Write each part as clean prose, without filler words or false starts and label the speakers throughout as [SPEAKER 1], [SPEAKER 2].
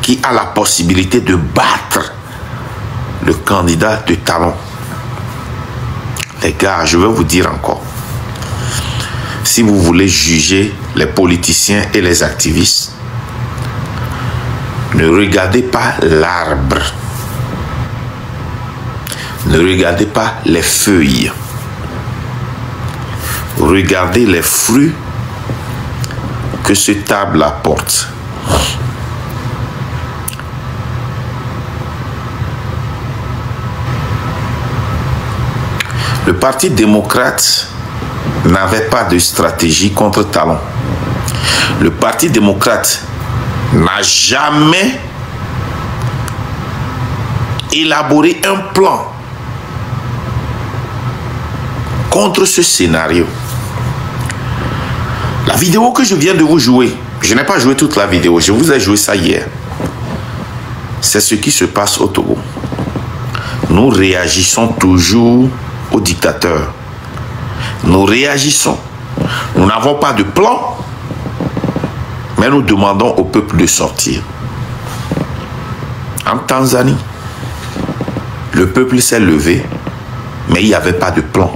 [SPEAKER 1] qui a la possibilité de battre le candidat de talon. Les gars, je vais vous dire encore. Si vous voulez juger les politiciens et les activistes, ne regardez pas l'arbre. Ne regardez pas les feuilles. Regardez les fruits que cet arbre apporte. Le Parti démocrate n'avait pas de stratégie contre Talon. Le Parti démocrate n'a jamais élaboré un plan contre ce scénario. La vidéo que je viens de vous jouer, je n'ai pas joué toute la vidéo, je vous ai joué ça hier. C'est ce qui se passe au Togo. Nous réagissons toujours aux dictateurs. Nous réagissons. Nous n'avons pas de plan, mais nous demandons au peuple de sortir. En Tanzanie, le peuple s'est levé, mais il n'y avait pas de plan.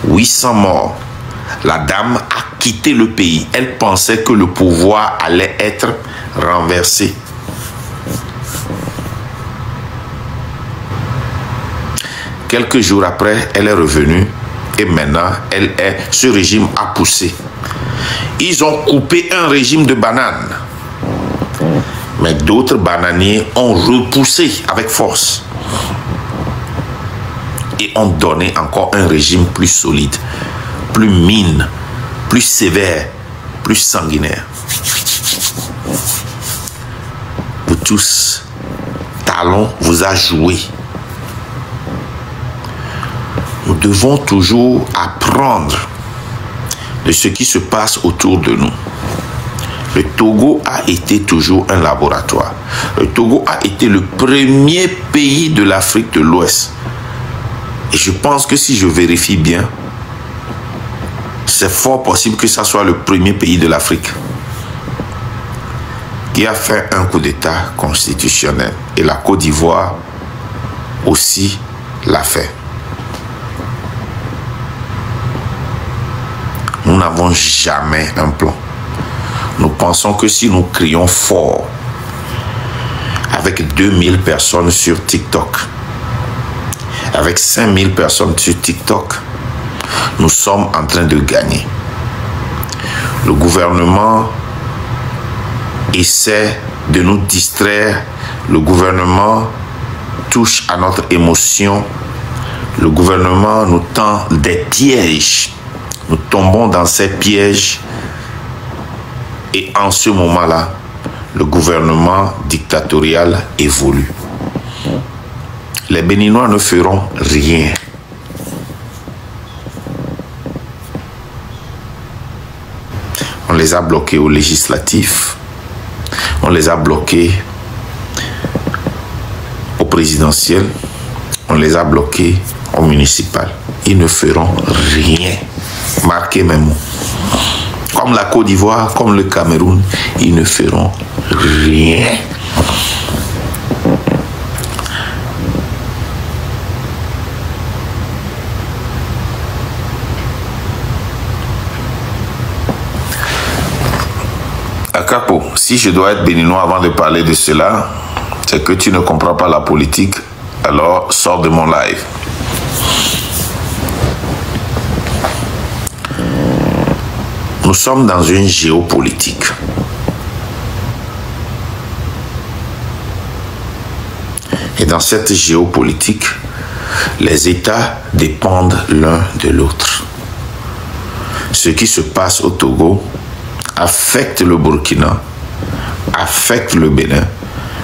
[SPEAKER 1] 800 morts. La dame a quitté le pays. Elle pensait que le pouvoir allait être renversé. Quelques jours après, elle est revenue et maintenant, ce régime a poussé. Ils ont coupé un régime de bananes. Mais d'autres bananiers ont repoussé avec force. Et ont donné encore un régime plus solide, plus mine, plus sévère, plus sanguinaire. Vous tous, Talon vous a joué. Nous devons toujours apprendre de ce qui se passe autour de nous. Le Togo a été toujours un laboratoire. Le Togo a été le premier pays de l'Afrique de l'Ouest. Et je pense que si je vérifie bien, c'est fort possible que ça soit le premier pays de l'Afrique qui a fait un coup d'État constitutionnel. Et la Côte d'Ivoire aussi l'a fait. Nous n'avons jamais un plan. Nous pensons que si nous crions fort, avec 2000 personnes sur TikTok, avec 5000 personnes sur TikTok, nous sommes en train de gagner. Le gouvernement essaie de nous distraire. Le gouvernement touche à notre émotion. Le gouvernement nous tend des pièges. Nous tombons dans ces pièges. Et en ce moment-là, le gouvernement dictatorial évolue. Les Béninois ne feront rien. On les a bloqués au législatif. On les a bloqués au présidentiel. On les a bloqués au municipal. Ils ne feront rien. Marquez mes mots. Comme la Côte d'Ivoire, comme le Cameroun, ils ne feront rien. Akapo, si je dois être béninois avant de parler de cela, c'est que tu ne comprends pas la politique, alors sors de mon live. Nous sommes dans une géopolitique. Et dans cette géopolitique, les États dépendent l'un de l'autre. Ce qui se passe au Togo affecte le Burkina, affecte le Bénin,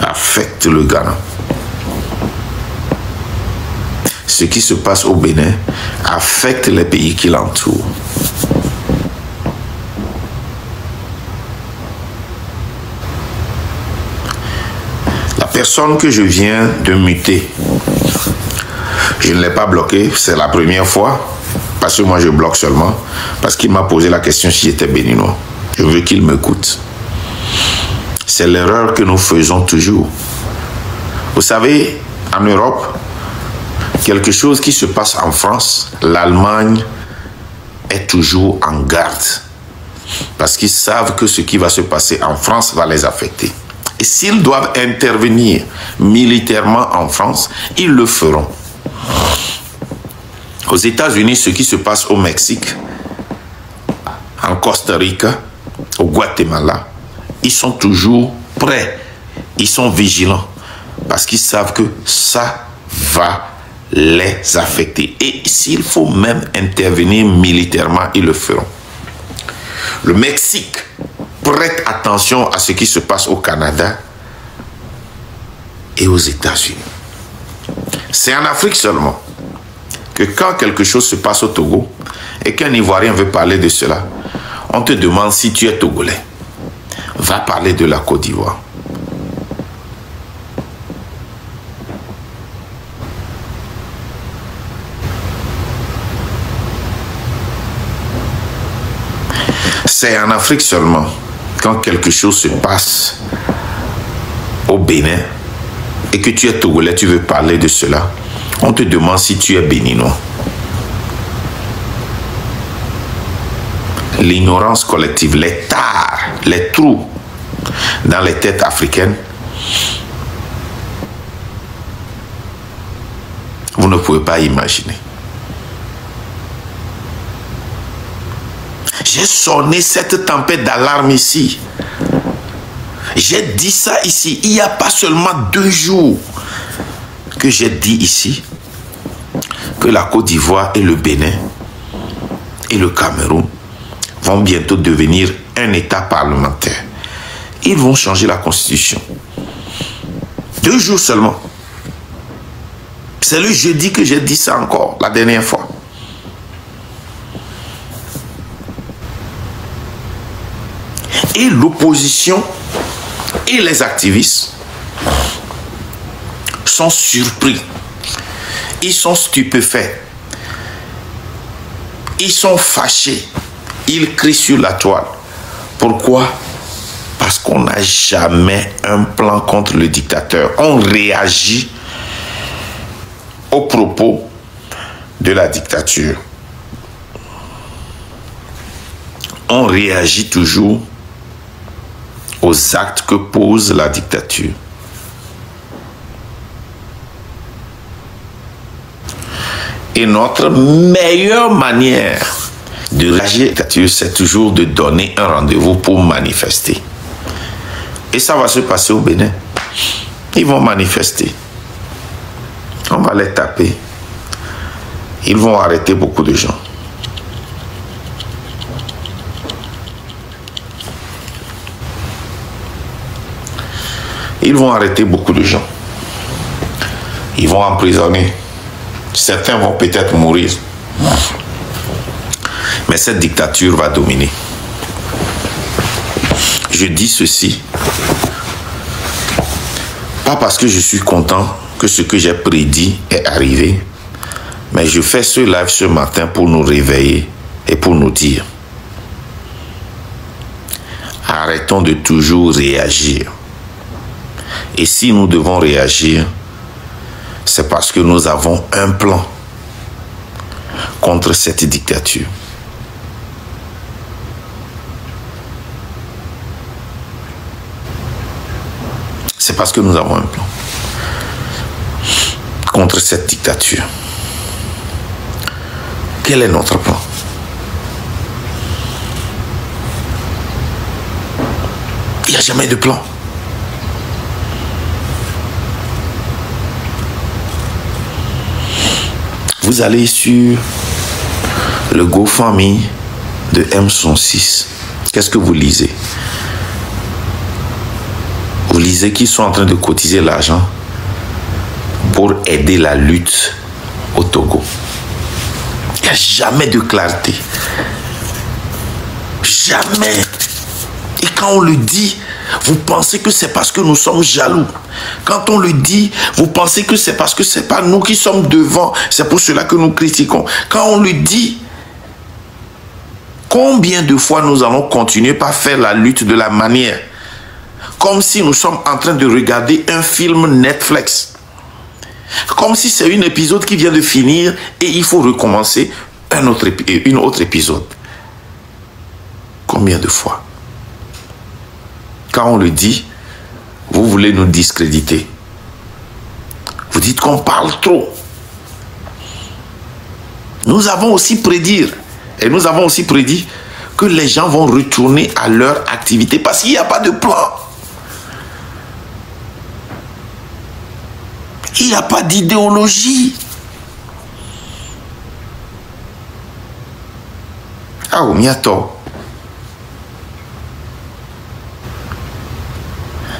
[SPEAKER 1] affecte le Ghana. Ce qui se passe au Bénin affecte les pays qui l'entourent. La personne que je viens de muter, je ne l'ai pas bloqué, c'est la première fois, parce que moi je bloque seulement, parce qu'il m'a posé la question si j'étais béninois. Je veux qu'il m'écoute. C'est l'erreur que nous faisons toujours. Vous savez, en Europe, quelque chose qui se passe en France, l'Allemagne est toujours en garde. Parce qu'ils savent que ce qui va se passer en France va les affecter. Et s'ils doivent intervenir militairement en France, ils le feront. Aux États-Unis, ce qui se passe au Mexique, en Costa Rica, au Guatemala, ils sont toujours prêts, ils sont vigilants, parce qu'ils savent que ça va les affecter. Et s'il faut même intervenir militairement, ils le feront. Le Mexique prête attention à ce qui se passe au Canada et aux États-Unis. C'est en Afrique seulement que quand quelque chose se passe au Togo et qu'un Ivoirien veut parler de cela, on te demande si tu es Togolais. Va parler de la Côte d'Ivoire. C'est en Afrique seulement, quand quelque chose se passe au Bénin et que tu es Togolais, tu veux parler de cela, on te demande si tu es béninois. L'ignorance collective, les tares, les trous dans les têtes africaines, vous ne pouvez pas imaginer. J'ai sonné cette tempête d'alarme ici. J'ai dit ça ici. Il n'y a pas seulement 2 jours que j'ai dit ici que la Côte d'Ivoire et le Bénin et le Cameroun vont bientôt devenir un État parlementaire. Ils vont changer la Constitution. 2 jours seulement. C'est le jeudi que j'ai dit ça encore, la dernière fois. Et l'opposition et les activistes sont surpris. Ils sont stupéfaits. Ils sont fâchés. Ils crient sur la toile. Pourquoi? Parce qu'on n'a jamais un plan contre le dictateur. On réagit aux propos de la dictature. On réagit toujours aux actes que pose la dictature. Et notre meilleure manière de réagir à la dictature, c'est toujours de donner un rendez-vous pour manifester. Et ça va se passer au Bénin. Ils vont manifester. On va les taper. Ils vont arrêter beaucoup de gens. Ils vont arrêter beaucoup de gens. Ils vont emprisonner. Certains vont peut-être mourir. Mais cette dictature va dominer. Je dis ceci, pas parce que je suis content que ce que j'ai prédit est arrivé, mais je fais ce live ce matin pour nous réveiller et pour nous dire: arrêtons de toujours réagir. Et si nous devons réagir, c'est parce que nous avons un plan contre cette dictature. C'est parce que nous avons un plan contre cette dictature. Quel est notre plan? Il n'y a jamais de plan. Vous allez sur le GoFundMe de M106. Qu'est-ce que vous lisez? Vous lisez qu'ils sont en train de cotiser l'argent pour aider la lutte au Togo. Il n'y a jamais de clarté. Jamais. Et quand on le dit, vous pensez que c'est parce que nous sommes jaloux. Quand on le dit, vous pensez que c'est parce que c'est pas nous qui sommes devant. C'est pour cela que nous critiquons. Quand on le dit, combien de fois nous allons continuer par faire la lutte de la manière? comme si nous sommes en train de regarder un film Netflix. Comme si c'est un épisode qui vient de finir et il faut recommencer une autre épisode. Combien de fois? Quand on le dit, vous voulez nous discréditer. Vous dites qu'on parle trop. Nous avons aussi prédit, et nous avons aussi prédit que les gens vont retourner à leur activité parce qu'il n'y a pas de plan. Il n'y a pas d'idéologie. Ah, on y a tort.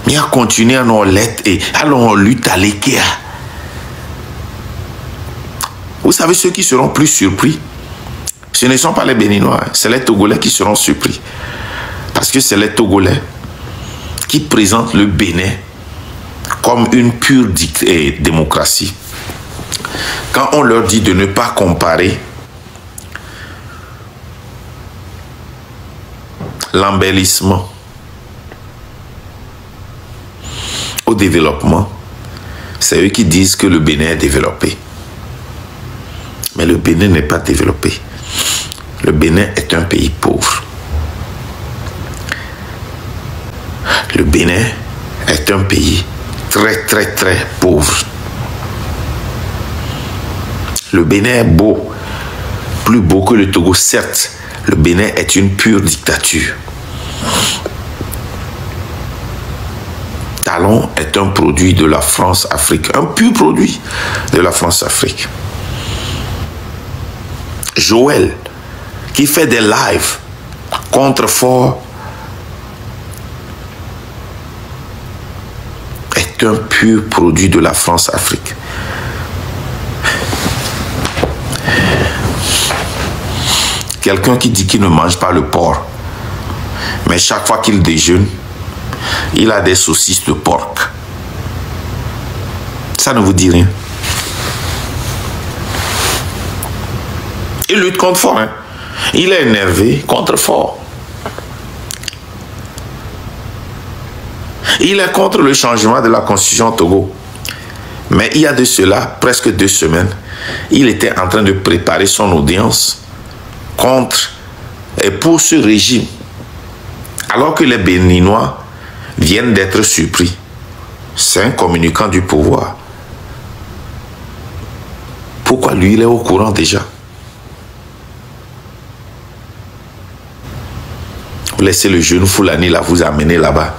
[SPEAKER 1] Mais à continuer à nous lettres et allons lutter à l'IKEA. Vous savez, ceux qui seront plus surpris, ce ne sont pas les Béninois, c'est les Togolais qui seront surpris. Parce que c'est les Togolais qui présentent le Bénin comme une pure démocratie. Quand on leur dit de ne pas comparer l'embellissement au développement, c'est eux qui disent que le Bénin est développé. Mais le Bénin n'est pas développé. Le Bénin est un pays pauvre. Le Bénin est un pays très, très, très pauvre. Le Bénin est beau, plus beau que le Togo, certes. Le Bénin est une pure dictature. Talon est un produit de la France-Afrique, un pur produit de la France-Afrique. Joël, qui fait des lives contre Fort, est un pur produit de la France-Afrique. Quelqu'un qui dit qu'il ne mange pas le porc, mais chaque fois qu'il déjeune, il a des saucisses de porc. Ça ne vous dit rien. Il lutte contre Fort. Hein? Il est énervé contre Fort. Il est contre le changement de la constitution au Togo. Mais il y a de cela presque 2 semaines, il était en train de préparer son audience contre et pour ce régime. Alors que les Béninois viennent d'être surpris. C'est un communicant du pouvoir. Pourquoi lui, il est au courant déjà? Vous laissez le jeune Foulani là vous amener là-bas.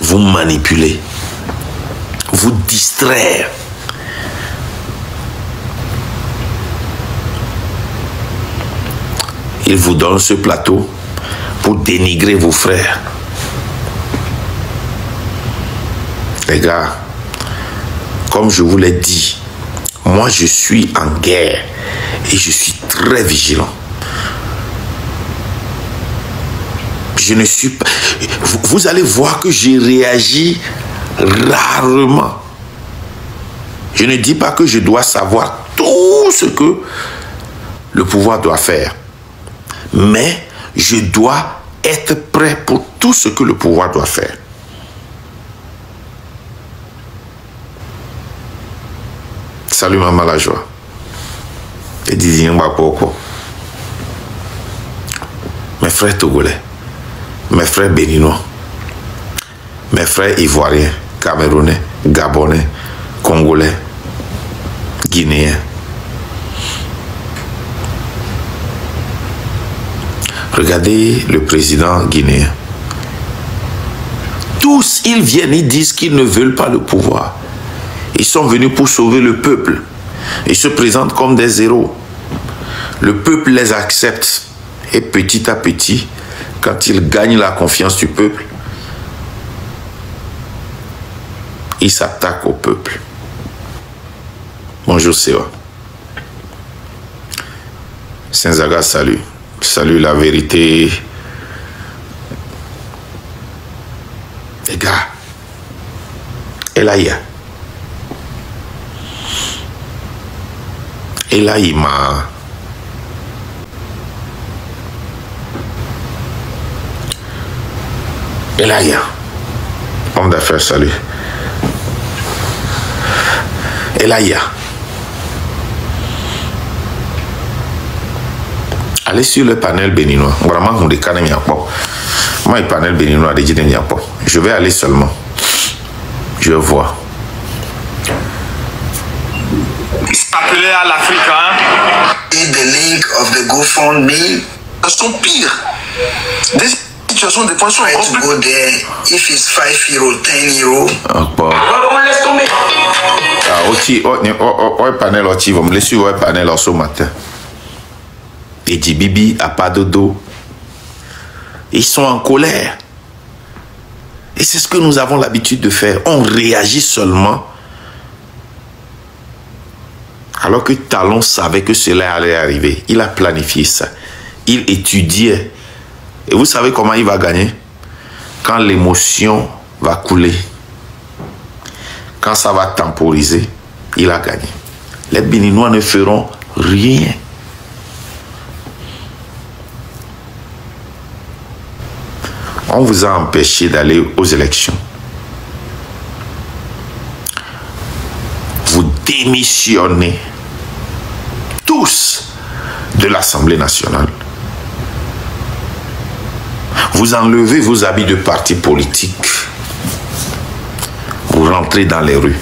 [SPEAKER 1] Vous manipulez. Vous distraire. Il vous donne ce plateau pour dénigrer vos frères. Les gars, comme je vous l'ai dit, moi je suis en guerre et je suis très vigilant. Je ne suis pas... Vous allez voir que j'ai réagi rarement. Je ne dis pas que je dois savoir tout ce que le pouvoir doit faire. Mais je dois être prêt pour tout ce que le pouvoir doit faire. Salut Maman la joie. Et Didier Mbapoko. Mes frères togolais, mes frères béninois, mes frères ivoiriens, camerounais, gabonais, congolais, guinéens. Regardez le président guinéen. Tous, ils viennent, ils disent qu'ils ne veulent pas le pouvoir. Ils sont venus pour sauver le peuple. Ils se présentent comme des héros. Le peuple les accepte. Et petit à petit, quand ils gagnent la confiance du peuple, ils s'attaquent au peuple. Bonjour Sewa. Saint-Zaga, salut. Salut la vérité. Les gars, Elaïa. Elaïma. Elaya, homme d'affaires, salut. Elaya. Allez sur le panel béninois. Vraiment, on décane bien pas. Moi, le panel béninois, je vais aller seulement. Je vois.
[SPEAKER 2] Appelé à l'Afrique, hein?
[SPEAKER 3] The link of the GoFundMe.
[SPEAKER 2] Sont pires. Des situations de points sont
[SPEAKER 3] Try to go there. If it's 5 euros, 10 euros.
[SPEAKER 2] On laisse tomber.
[SPEAKER 1] Ah, au panel, on me laisse au panel ce matin. Et dit Bibi a pas de dos. Ils sont en colère. Et c'est ce que nous avons l'habitude de faire. On réagit seulement. Alors que Talon savait que cela allait arriver. Il a planifié ça. Il étudiait. Et vous savez comment il va gagner? Quand l'émotion va couler. Quand ça va temporiser, il a gagné. Les Béninois ne feront rien. On vous a empêché d'aller aux élections. Vous démissionnez tous de l'Assemblée nationale. Vous enlevez vos habits de parti politique. Vous rentrez dans les rues.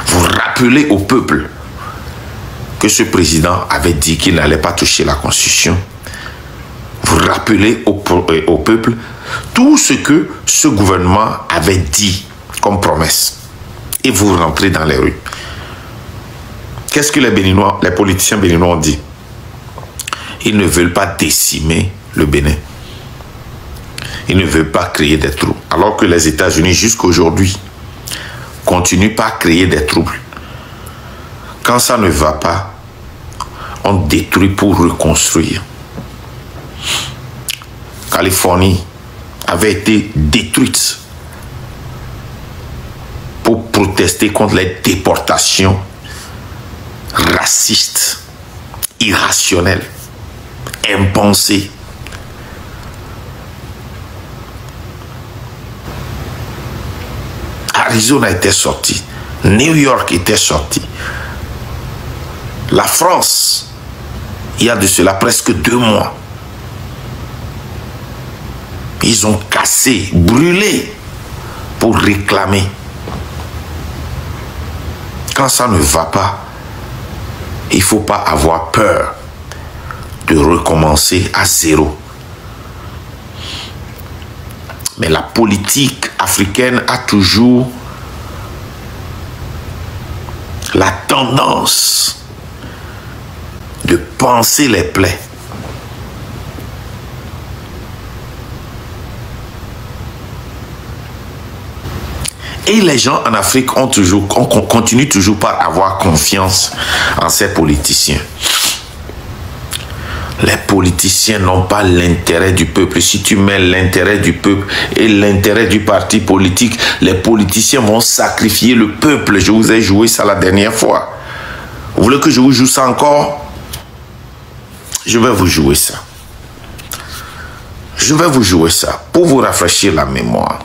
[SPEAKER 1] Vous rappelez au peuple que ce président avait dit qu'il n'allait pas toucher la Constitution. Vous rappelez au peuple tout ce que ce gouvernement avait dit comme promesse. Et vous rentrez dans les rues. Qu'est-ce que les Béninois, les politiciens béninois ont dit? Ils ne veulent pas décimer le Bénin. Ils ne veulent pas créer des troubles. Alors que les États-Unis, jusqu'aujourd'hui, continuent pas à créer des troubles. Quand ça ne va pas, on détruit pour reconstruire. Californie avait été détruite pour protester contre les déportations racistes, irrationnelles, impensées. Arizona était sorti, New York était sorti. La France, il y a de cela presque 2 mois, ils ont cassé, brûlé pour réclamer. Quand ça ne va pas, il ne faut pas avoir peur de recommencer à zéro. Mais la politique africaine a toujours la tendance de panser les plaies. Et les gens en Afrique continuent toujours par avoir confiance en ces politiciens. Les politiciens n'ont pas l'intérêt du peuple. Si tu mets l'intérêt du peuple et l'intérêt du parti politique, les politiciens vont sacrifier le peuple. Je vous ai joué ça la dernière fois. Vous voulez que je vous joue ça encore? Je vais vous jouer ça. Je vais vous jouer ça pour vous rafraîchir la mémoire.